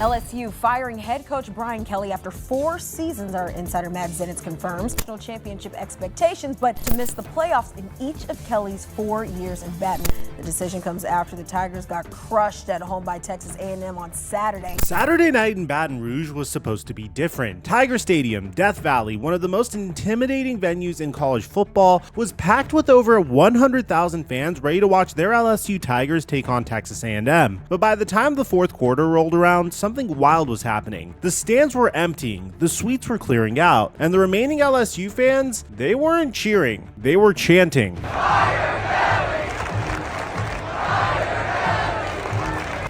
LSU firing head coach Brian Kelly after 4 seasons, our insider Matt Zenitz confirms. National championship expectations, but to miss the playoffs in each of Kelly's 4 years in Baton. The decision comes after the Tigers got crushed at home by Texas A&M on Saturday. Saturday night in Baton Rouge was supposed to be different. Tiger Stadium, Death Valley, one of the most intimidating venues in college football, was packed with over 100,000 fans ready to watch their LSU Tigers take on Texas A&M. But by the time the fourth quarter rolled around, something wild was happening. The stands were emptying, the suites were clearing out, and the remaining LSU fans, they weren't cheering, they were chanting.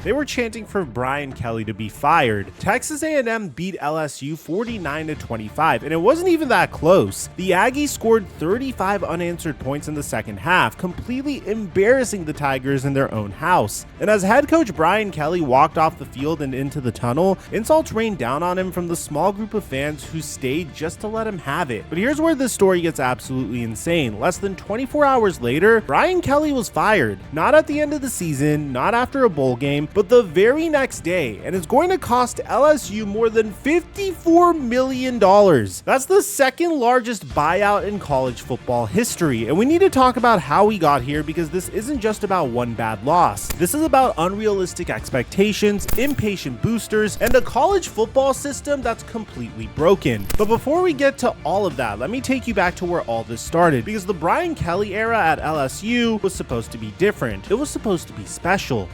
They were chanting for Brian Kelly to be fired. Texas A&M beat LSU 49-25, and it wasn't even that close. The Aggies scored 35 unanswered points in the second half, completely embarrassing the Tigers in their own house. And as head coach Brian Kelly walked off the field and into the tunnel, insults rained down on him from the small group of fans who stayed just to let him have it. But here's where this story gets absolutely insane. Less than 24 hours later, Brian Kelly was fired. Not at the end of the season, not after a bowl game, but the very next day, and it's going to cost LSU more than $54 million. That's the second largest buyout in college football history, and we need to talk about how we got here because this isn't just about one bad loss. This is about unrealistic expectations, impatient boosters, and a college football system that's completely broken. But before we get to all of that, let me take you back to where all this started, because the Brian Kelly era at LSU was supposed to be different. It was supposed to be special.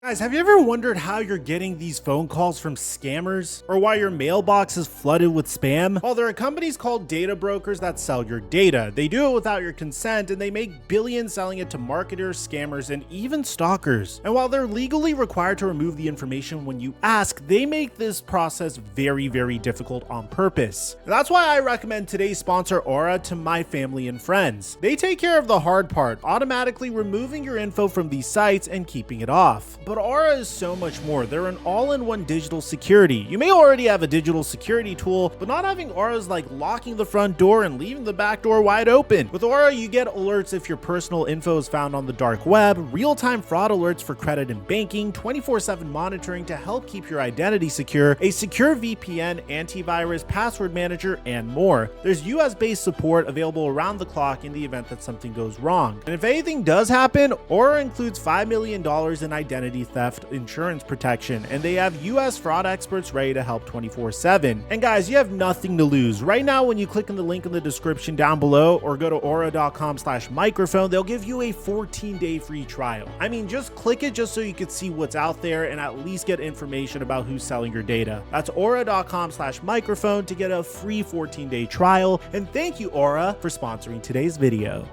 Guys, have you ever wondered how you're getting these phone calls from scammers? Or why your mailbox is flooded with spam? Well, there are companies called data brokers that sell your data. They do it without your consent, and they make billions selling it to marketers, scammers, and even stalkers. And while they're legally required to remove the information when you ask, they make this process very, very difficult on purpose. And that's why I recommend today's sponsor, Aura, to my family and friends. They take care of the hard part, automatically removing your info from these sites and keeping it off. But Aura is so much more. They're an all-in-one digital security. You may already have a digital security tool, but not having Aura is like locking the front door and leaving the back door wide open. With Aura, you get alerts if your personal info is found on the dark web, real-time fraud alerts for credit and banking, 24/7 monitoring to help keep your identity secure, a secure VPN, antivirus, password manager, and more. There's US-based support available around the clock in the event that something goes wrong. And if anything does happen, Aura includes $5 million in identity theft insurance protection, and they have US fraud experts ready to help 24/7. And guys, you have nothing to lose. Right now, when you click on the link in the description down below or go to aura.com/microphone, they'll give you a 14-day free trial. I mean, just click it just so you can see what's out there and at least get information about who's selling your data. That's aura.com/microphone to get a free 14-day trial. And thank you, Aura, for sponsoring today's video.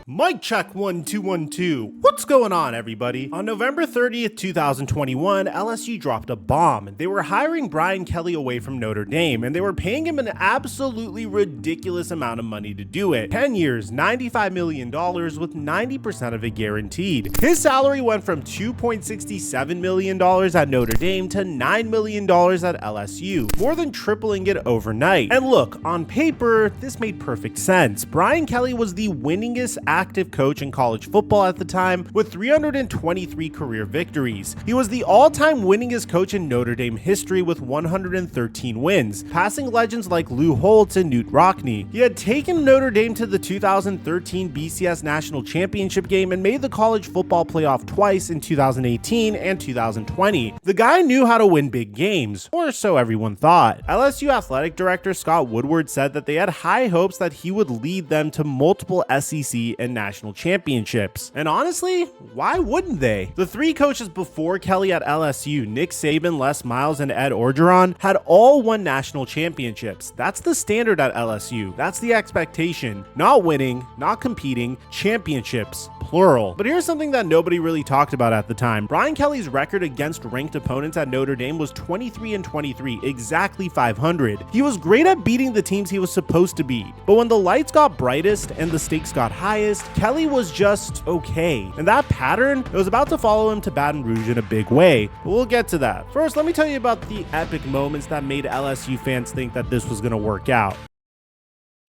Mic check 1 2 1 2. What's going on, everybody? On November 30th, 2021, LSU dropped a bomb. They were hiring Brian Kelly away from Notre Dame, and they were paying him an absolutely ridiculous amount of money to do it. 10 years, $95 million with 90% of it guaranteed. His salary went from $2.67 million at Notre Dame to $9 million at LSU, more than tripling it overnight. And look, on paper, this made perfect sense. Brian Kelly was the winningest active coach in college football at the time with 323 career victories. He was the all-time winningest coach in Notre Dame history with 113 wins, passing legends like Lou Holtz and Knute Rockne. He had taken Notre Dame to the 2013 BCS National Championship game and made the college football playoff twice in 2018 and 2020. The guy knew how to win big games, or so everyone thought. LSU athletic director Scott Woodward said that they had high hopes that he would lead them to multiple SEC and national championships. And honestly, why wouldn't they? The 3 coaches before Kelly at LSU, Nick Saban, Les Miles, and Ed Orgeron, had all won national championships. That's the standard at LSU. That's the expectation. Not winning, not competing, championships, plural. But here's something that nobody really talked about at the time. Brian Kelly's record against ranked opponents at Notre Dame was 23-23, exactly 500. He was great at beating the teams he was supposed to beat. But when the lights got brightest and the stakes got highest, Kelly was just okay. And that pattern, it was about to follow him to Baton Rouge in a big way. But we'll get to that. First, let me tell you about the epic moments that made LSU fans think that this was going to work out.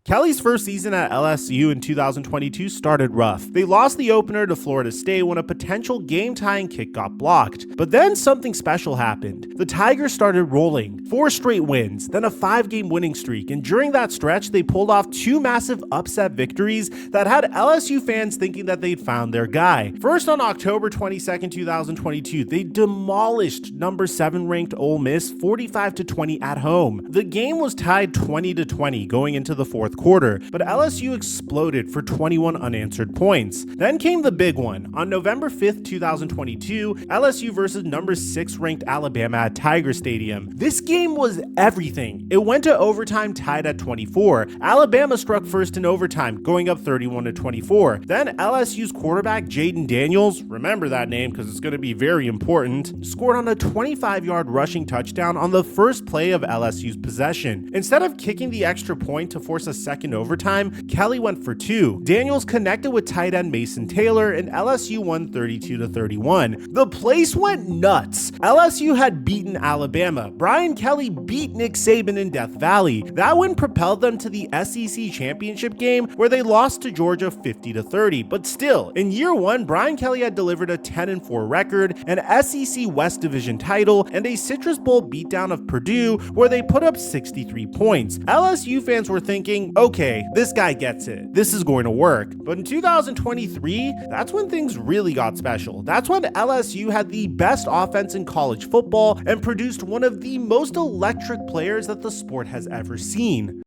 Kelly's first season at LSU in 2022 started rough. They lost the opener to Florida State when a potential game-tying kick got blocked. But then something special happened. The Tigers started rolling. 4 straight wins, then a 5-game winning streak, and during that stretch, they pulled off 2 massive upset victories that had LSU fans thinking that they'd found their guy. First, on October 22nd, 2022, they demolished number 7 ranked Ole Miss 45-20 at home. The game was tied 20-20 going into the fourth quarter, but LSU exploded for 21 unanswered points. Then came the big one. On November 5th, 2022, LSU versus number 6 ranked Alabama at Tiger Stadium. This game was everything. It went to overtime tied at 24. Alabama struck first in overtime, going up 31-24. Then LSU's quarterback Jaden Daniels, remember that name because it's going to be very important, scored on a 25-yard rushing touchdown on the first play of LSU's possession. Instead of kicking the extra point to force a second overtime, Kelly went for 2. Daniels connected with tight end Mason Taylor, and LSU won 32-31. The place went nuts. LSU had beaten Alabama. Brian Kelly beat Nick Saban in Death Valley. That win propelled them to the SEC championship game where they lost to Georgia 50-30. But still, in year 1, Brian Kelly had delivered a 10-4 record, an SEC West Division title, and a Citrus Bowl beatdown of Purdue where they put up 63 points. LSU fans were thinking, okay, this guy gets it. This is going to work. But in 2023, that's when things really got special. That's when LSU had the best offense in college football and produced one of the most electric players that the sport has ever seen.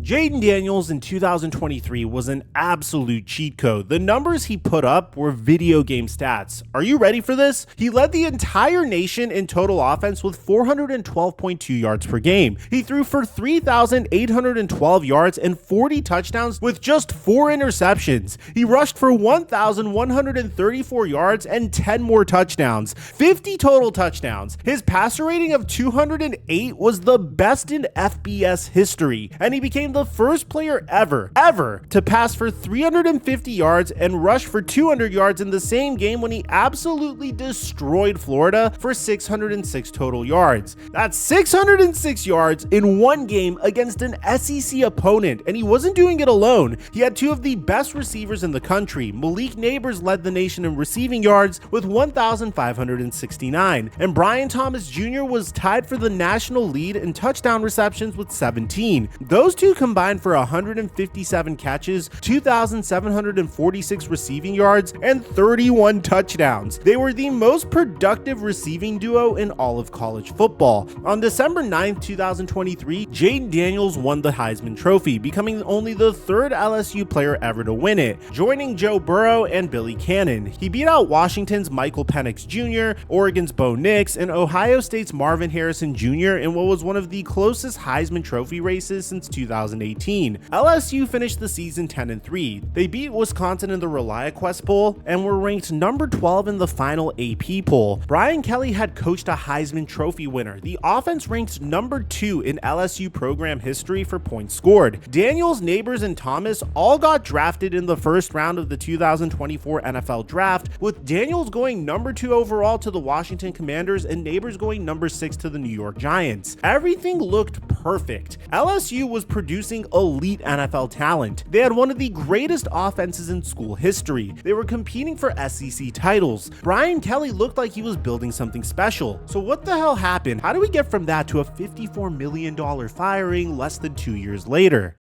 Jaden Daniels in 2023 was an absolute cheat code. The numbers he put up were video game stats. Are you ready for this? He led the entire nation in total offense with 412.2 yards per game. He threw for 3,812 yards and 40 touchdowns with just 4 interceptions. He rushed for 1,134 yards and 10 more touchdowns, 50 total touchdowns. His passer rating of 208 was the best in FBS history, and he became the first player ever to pass for 350 yards and rush for 200 yards in the same game when he absolutely destroyed Florida for 606 total yards. That's 606 yards in one game against an SEC opponent, and he wasn't doing it alone. He had 2 of the best receivers in the country. Malik Neighbors led the nation in receiving yards with 1,569, and Brian Thomas Jr. was tied for the national lead in touchdown receptions with 17. Those two combined for 157 catches, 2,746 receiving yards, and 31 touchdowns. They were the most productive receiving duo in all of college football. On December 9th, 2023, Jaden Daniels won the Heisman Trophy, becoming only the 3rd LSU player ever to win it, joining Joe Burrow and Billy Cannon. He beat out Washington's Michael Penix Jr., Oregon's Bo Nix, and Ohio State's Marvin Harrison Jr. in what was one of the closest Heisman Trophy races since 2018. LSU finished the season 10-3. They beat Wisconsin in the ReliaQuest poll and were ranked number 12 in the final AP poll. Brian Kelly had coached a Heisman Trophy winner. The offense ranked number 2 in LSU program history for points scored. Daniels, Neighbors, and Thomas all got drafted in the first round of the 2024 NFL Draft, with Daniels going number 2 overall to the Washington Commanders and Neighbors going number 6 to the New York Giants. Everything looked perfect. LSU was producing elite NFL talent. They had one of the greatest offenses in school history. They were competing for SEC titles. Brian Kelly looked like he was building something special. So what the hell happened? How do we get from that to a $54 million firing less than 2 years later?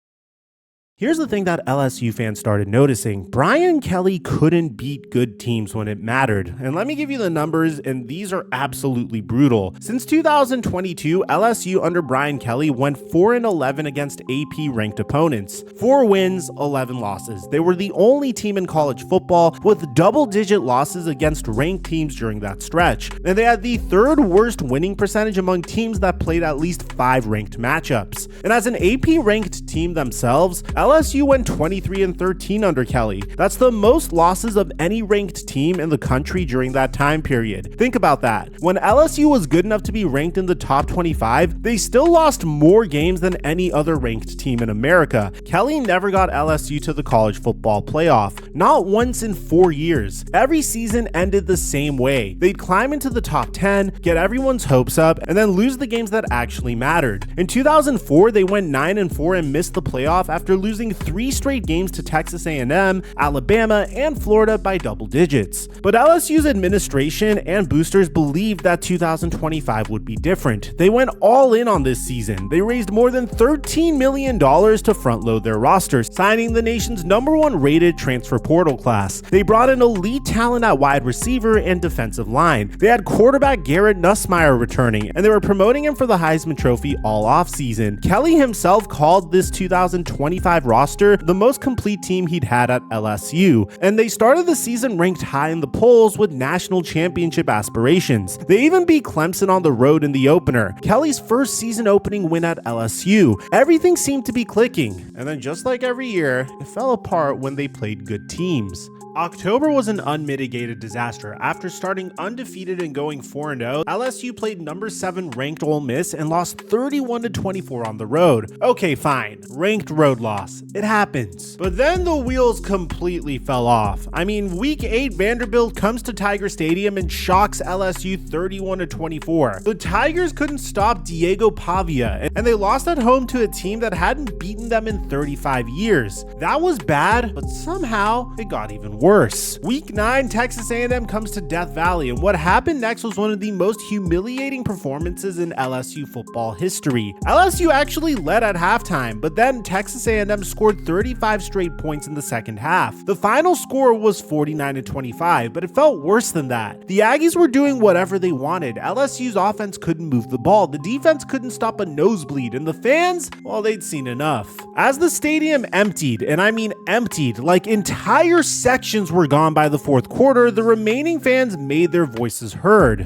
Here's the thing that LSU fans started noticing. Brian Kelly couldn't beat good teams when it mattered. And let me give you the numbers, and these are absolutely brutal. Since 2022, LSU under Brian Kelly went 4-11 against AP-ranked opponents. 4 wins, 11 losses. They were the only team in college football with double-digit losses against ranked teams during that stretch. And they had the 3rd worst winning percentage among teams that played at least 5 ranked matchups. And as an AP-ranked team themselves, LSU went 23-13 under Kelly. That's the most losses of any ranked team in the country during that time period. Think about that. When LSU was good enough to be ranked in the top 25, they still lost more games than any other ranked team in America. Kelly never got LSU to the college football playoff, not once in 4 years. Every season ended the same way. They'd climb into the top 10, get everyone's hopes up, and then lose the games that actually mattered. In 2004, they went 9-4 and missed the playoff after losing 3 straight games to Texas A&M, Alabama, and Florida by double digits. But LSU's administration and boosters believed that 2025 would be different. They went all in on this season. They raised more than $13 million to front-load their rosters, signing the nation's #1 rated transfer portal class. They brought in elite talent at wide receiver and defensive line. They had quarterback Garrett Nussmeier returning, and they were promoting him for the Heisman Trophy all offseason. Kelly himself called this 2025 roster the most complete team he'd had at LSU, and they started the season ranked high in the polls with national championship aspirations. They even beat Clemson on the road in the opener, Kelly's first season opening win at LSU. Everything seemed to be clicking, and then just like every year, it fell apart when they played good teams. October was an unmitigated disaster. After starting undefeated and going 4-0, LSU played number 7 ranked Ole Miss and lost 31-24 on the road. Okay, fine. Ranked road loss. It happens. But then the wheels completely fell off. I mean, week 8, Vanderbilt comes to Tiger Stadium and shocks LSU 31-24. The Tigers couldn't stop Diego Pavia, and they lost at home to a team that hadn't beaten them in 35 years. That was bad, but somehow it got even worse. Week 9, Texas A&M comes to Death Valley, and what happened next was one of the most humiliating performances in LSU football history. LSU actually led at halftime, but then Texas A&M scored 35 straight points in the second half. The final score was 49-25, but it felt worse than that. The Aggies were doing whatever they wanted. LSU's offense couldn't move the ball, the defense couldn't stop a nosebleed, and the fans, well, they'd seen enough. As the stadium emptied, and I mean emptied, like entire sections were gone by the fourth quarter, the remaining fans made their voices heard.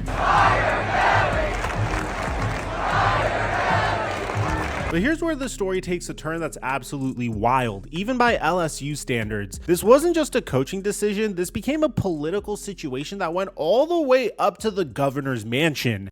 But here's where the story takes a turn that's absolutely wild, even by LSU standards. This wasn't just a coaching decision, this became a political situation that went all the way up to the governor's mansion.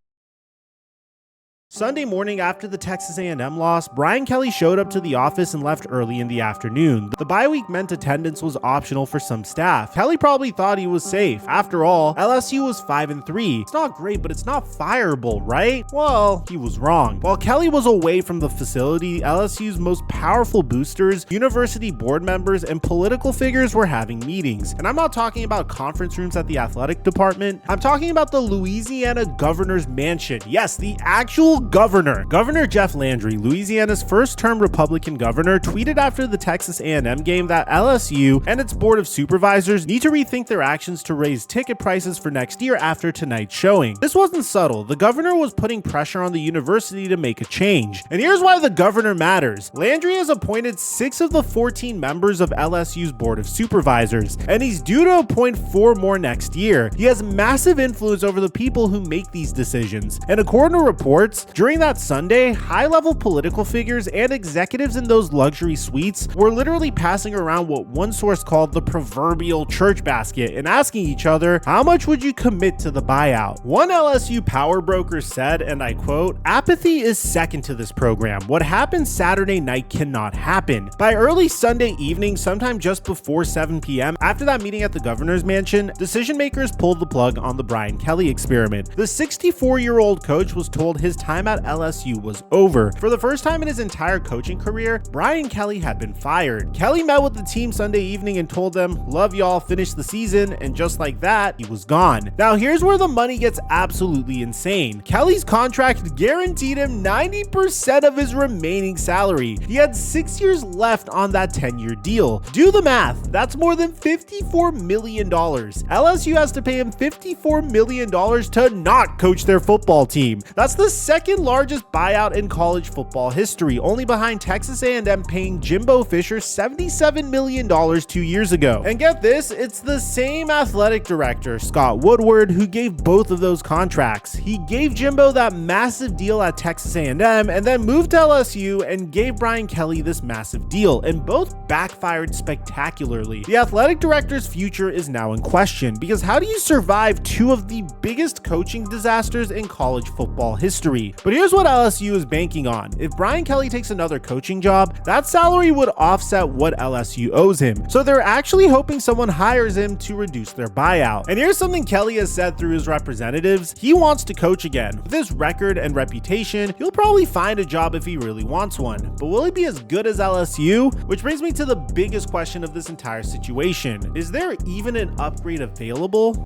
Sunday morning after the Texas A&M loss, Brian Kelly showed up to the office and left early in the afternoon. The bye week meant attendance was optional for some staff. Kelly probably thought he was safe. After all, LSU was 5-3. It's not great, but it's not fireable, right? Well, he was wrong. While Kelly was away from the facility, LSU's most powerful boosters, university board members, and political figures were having meetings. And I'm not talking about conference rooms at the athletic department. I'm talking about the Louisiana governor's mansion. Yes, the actual governor. Governor Jeff Landry, Louisiana's first-term Republican governor, tweeted after the Texas A&M game that LSU and its board of supervisors need to rethink their actions to raise ticket prices for next year after tonight's showing. This wasn't subtle. The governor was putting pressure on the university to make a change. And here's why the governor matters. Landry has appointed 6 of the 14 members of LSU's board of supervisors, and he's due to appoint 4 more next year. He has massive influence over the people who make these decisions. And according to reports, during that Sunday, high-level political figures and executives in those luxury suites were literally passing around what one source called the proverbial church basket and asking each other, how much would you commit to the buyout? One LSU power broker said, and I quote, "Apathy is second to this program. What happened Saturday night cannot happen." By early Sunday evening, sometime just before 7 p.m., after that meeting at the governor's mansion, decision makers pulled the plug on the Brian Kelly experiment. The 64-year-old coach was told his time at LSU was over. For the first time in his entire coaching career, Brian Kelly had been fired. Kelly met with the team Sunday evening and told them, "Love y'all, finish the season," and just like that, he was gone. Now here's where the money gets absolutely insane. Kelly's contract guaranteed him 90% of his remaining salary. He had 6 years left on that 10-year deal. Do the math, that's more than $54 million. LSU has to pay him $54 million to not coach their football team. That's the second second largest buyout in college football history, only behind Texas A&M paying Jimbo Fisher $77 million 2 years ago. And get this, it's the same athletic director, Scott Woodward, who gave both of those contracts. He gave Jimbo that massive deal at Texas A&M and then moved to LSU and gave Brian Kelly this massive deal, and both backfired spectacularly. The athletic director's future is now in question, because how do you survive two of the biggest coaching disasters in college football history? But here's what LSU is banking on. If Brian Kelly takes another coaching job, that salary would offset what LSU owes him. So they're actually hoping someone hires him to reduce their buyout. And here's something Kelly has said through his representatives. He wants to coach again. With his record and reputation, he'll probably find a job if he really wants one. But will he be as good as LSU? Which brings me to the biggest question of this entire situation. Is there even an upgrade available?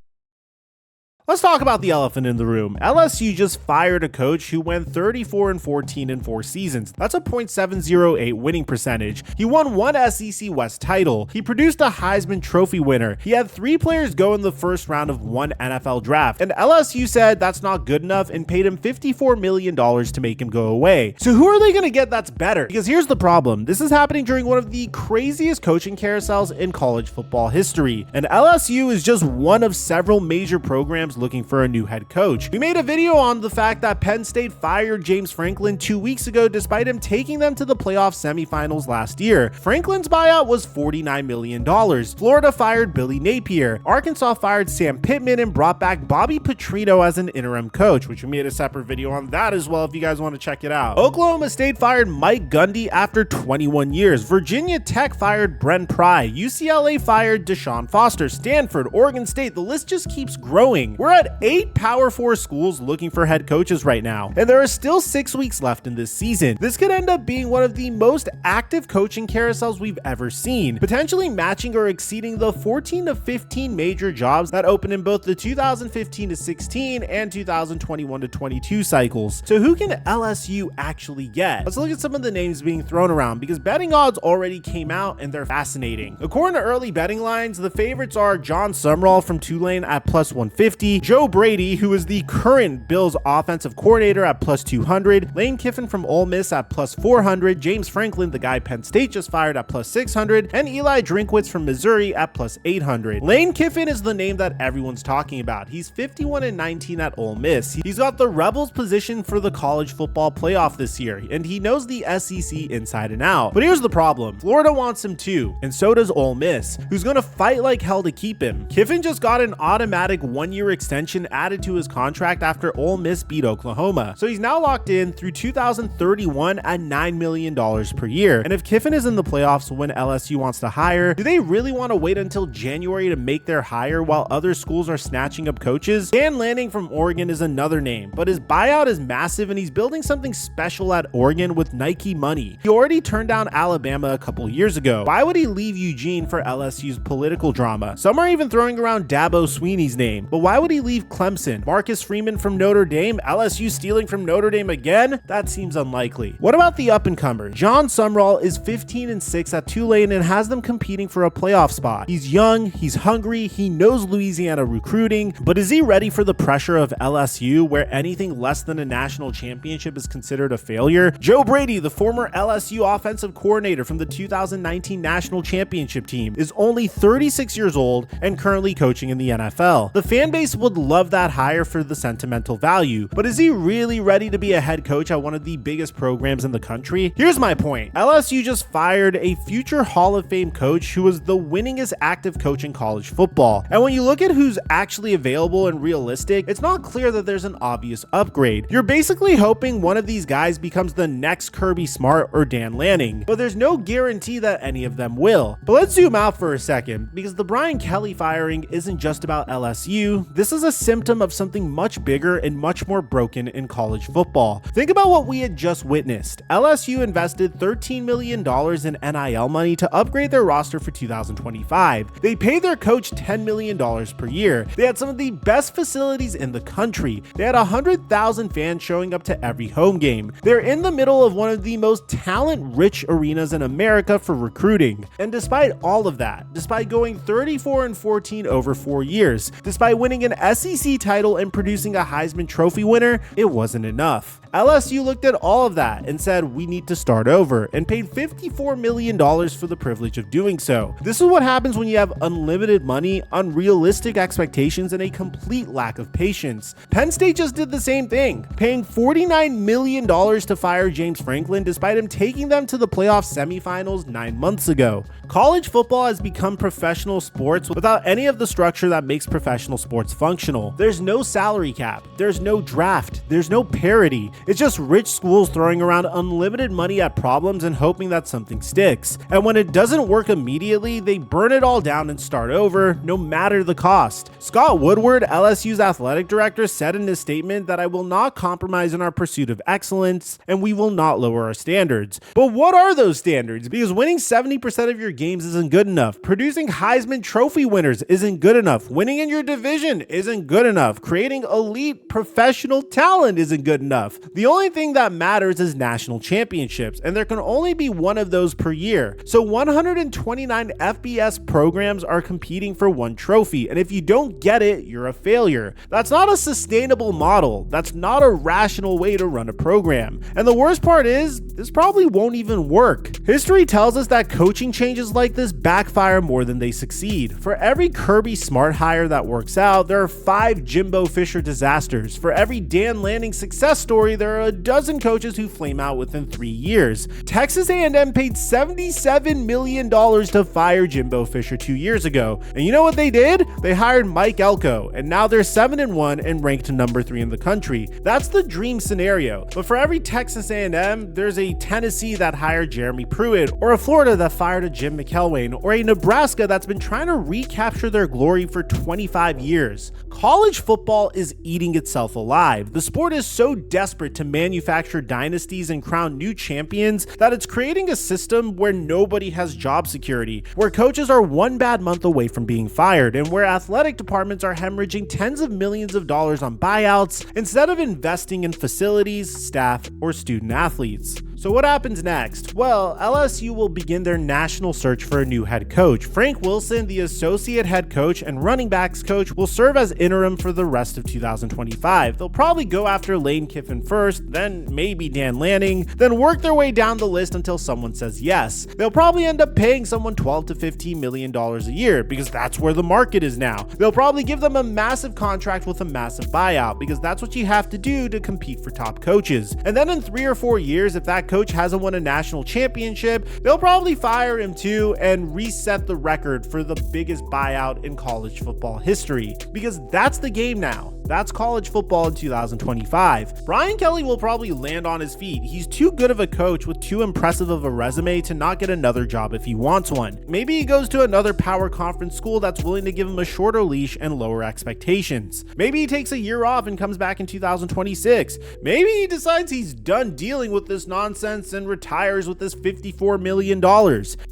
Let's talk about the elephant in the room. LSU just fired a coach who went 34-14 in 4 seasons. That's a .708 winning percentage. He won 1 SEC West title. He produced a Heisman Trophy winner. He had 3 players go in the first round of 1 NFL draft. And LSU said that's not good enough and paid him $54 million to make him go away. So who are they going to get that's better? Because here's the problem. This is happening during one of the craziest coaching carousels in college football history. And LSU is just one of several major programs looking for a new head coach. We made a video on the fact that Penn State fired James Franklin 2 weeks ago despite him taking them to the playoff semifinals last year. Franklin's buyout was $49 million. Florida fired Billy Napier. Arkansas fired Sam Pittman and brought back Bobby Petrino as an interim coach, which we made a separate video on that as well if you guys want to check it out. Oklahoma State fired Mike Gundy after 21 years. Virginia Tech fired Brent Pry. UCLA fired Deshaun Foster. Stanford, Oregon State, the list just keeps growing. We're at 8 Power 4 schools looking for head coaches right now, and there are still 6 weeks left in this season. This could end up being one of the most active coaching carousels we've ever seen, potentially matching or exceeding the 14 to 15 major jobs that opened in both the 2015 to 16 and 2021 to 22 cycles. So who can LSU actually get? Let's look at some of the names being thrown around, because betting odds already came out and they're fascinating. According to early betting lines, the favorites are John Sumrall from Tulane at +150, Joe Brady, who is the current Bills offensive coordinator, at +200, Lane Kiffin from Ole Miss at +400, James Franklin, the guy Penn State just fired, at +600, and Eli Drinkwitz from Missouri at +800. Lane Kiffin is the name that everyone's talking about. He's 51-19 at Ole Miss. He's got the Rebels position for the college football playoff this year, and he knows the SEC inside and out. But here's the problem. Florida wants him too, and so does Ole Miss, who's gonna fight like hell to keep him. Kiffin just got an automatic 1-year extension added to his contract after Ole Miss beat Oklahoma. So he's now locked in through 2031 at $9 million per year. And if Kiffin is in the playoffs when LSU wants to hire, do they really want to wait until January to make their hire while other schools are snatching up coaches? Dan Lanning from Oregon is another name, but his buyout is massive and he's building something special at Oregon with Nike money. He already turned down Alabama a couple years ago. Why would he leave Eugene for LSU's political drama? Some are even throwing around Dabo Swinney's name, but why would he leave Clemson? Marcus Freeman from Notre Dame? LSU stealing from Notre Dame again? That seems unlikely. What about the up-and-comer? John Sumrall is 15-6 at Tulane and has them competing for a playoff spot. He's young, he's hungry, he knows Louisiana recruiting, but is he ready for the pressure of LSU, where anything less than a national championship is considered a failure? Joe Brady, the former LSU offensive coordinator from the 2019 national championship team, is only 36 years old and currently coaching in the NFL. The fan base would love that hire for the sentimental value, but is he really ready to be a head coach at one of the biggest programs in the country? Here's my point. LSU just fired a future Hall of Fame coach who was the winningest active coach in college football. And when you look at who's actually available and realistic, it's not clear that there's an obvious upgrade. You're basically hoping one of these guys becomes the next Kirby Smart or Dan Lanning, but there's no guarantee that any of them will. But let's zoom out for a second, because the Brian Kelly firing isn't just about LSU. This is a symptom of something much bigger and much more broken in college football. Think about what we had just witnessed. LSU invested $13 million in NIL money to upgrade their roster for 2025. They paid their coach $10 million per year. They had some of the best facilities in the country. They had 100,000 fans showing up to every home game. They're in the middle of one of the most talent-rich arenas in America for recruiting. And despite all of that, despite going 34-14 over 4 years, despite winning an an SEC title and producing a Heisman Trophy winner, it wasn't enough. LSU looked at all of that and said, we need to start over, and paid $54 million for the privilege of doing so. This is what happens when you have unlimited money, unrealistic expectations, and a complete lack of patience. Penn State just did the same thing, paying $49 million to fire James Franklin despite him taking them to the playoff semifinals 9 months ago. College football has become professional sports without any of the structure that makes professional sports functional. There's no salary cap, there's no draft, there's no parity. It's just rich schools throwing around unlimited money at problems and hoping that something sticks. And when it doesn't work immediately, they burn it all down and start over, no matter the cost. Scott Woodward, LSU's athletic director, said in his statement that I will not compromise in our pursuit of excellence, and we will not lower our standards. But what are those standards? Because winning 70% of your games isn't good enough. Producing Heisman Trophy winners isn't good enough. Winning in your division isn't good enough. Creating elite professional talent isn't good enough. The only thing that matters is national championships, and there can only be one of those per year. So 129 FBS programs are competing for one trophy, and if you don't get it, you're a failure. That's not a sustainable model. That's not a rational way to run a program. And the worst part is, this probably won't even work. History tells us that coaching changes like this backfire more than they succeed. For every Kirby Smart hire that works out, there are 5 Jimbo Fisher disasters. For every Dan Lanning success story, there are a dozen coaches who flame out within 3 years. Texas A&M paid $77 million to fire Jimbo Fisher 2 years ago. And you know what they did? They hired Mike Elko, and now they're 7-1 and ranked number 3 in the country. That's the dream scenario. But for every Texas A&M, there's a Tennessee that hired Jeremy Pruitt, or a Florida that fired a Jim McElwain, or a Nebraska that's been trying to recapture their glory for 25 years. College football is eating itself alive. The sport is so desperate to manufacture dynasties and crown new champions that it's creating a system where nobody has job security, where coaches are one bad month away from being fired, and where athletic departments are hemorrhaging tens of millions of dollars on buyouts instead of investing in facilities, staff, or student athletes. So what happens next? Well, LSU will begin their national search for a new head coach. Frank Wilson, the associate head coach and running backs coach, will serve as interim for the rest of 2025. They'll probably go after Lane Kiffin first, then maybe Dan Lanning, then work their way down the list until someone says yes. They'll probably end up paying someone $12 to $15 million a year because that's where the market is now. They'll probably give them a massive contract with a massive buyout because that's what you have to do to compete for top coaches. And then in 3 or 4 years, if that coach hasn't won a national championship, they'll probably fire him too and reset the record for the biggest buyout in college football history, because that's the game now. That's college football in 2025. Brian Kelly will probably land on his feet. He's too good of a coach with too impressive of a resume to not get another job if he wants one. Maybe he goes to another power conference school that's willing to give him a shorter leash and lower expectations. Maybe he takes a year off and comes back in 2026. Maybe he decides he's done dealing with this nonsense and retires with this $54 million.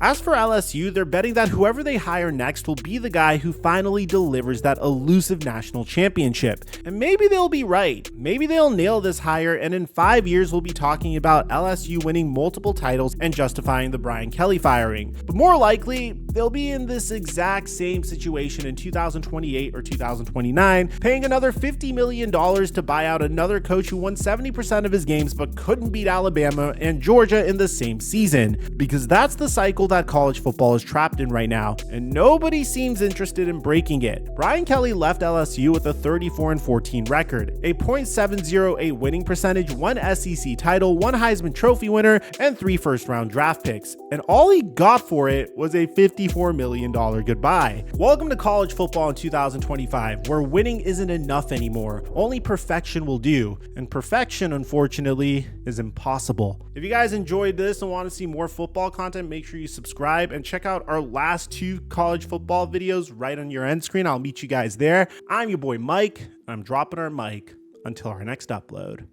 As for LSU, they're betting that whoever they hire next will be the guy who finally delivers that elusive national championship. And maybe they'll be right. Maybe they'll nail this hire, and in 5 years we'll be talking about LSU winning multiple titles and justifying the Brian Kelly firing. But more likely, they'll be in this exact same situation in 2028 or 2029, paying another $50 million to buy out another coach who won 70% of his games but couldn't beat Alabama and Georgia in the same season, because that's the cycle that college football is trapped in right now, and nobody seems interested in breaking it. Brian Kelly left LSU with a 34-14 record, a .708 winning percentage, 1 SEC title, 1 Heisman Trophy winner, and 3 first-round draft picks, and all he got for it was a $54 million goodbye. Welcome to college football in 2025, where winning isn't enough anymore. Only perfection will do, and perfection, unfortunately, is impossible. If you guys enjoyed this and want to see more football content, make sure you subscribe and check out our last 2 college football videos right on your end screen. I'll meet you guys there. I'm your boy Mike, and I'm dropping our mic until our next upload.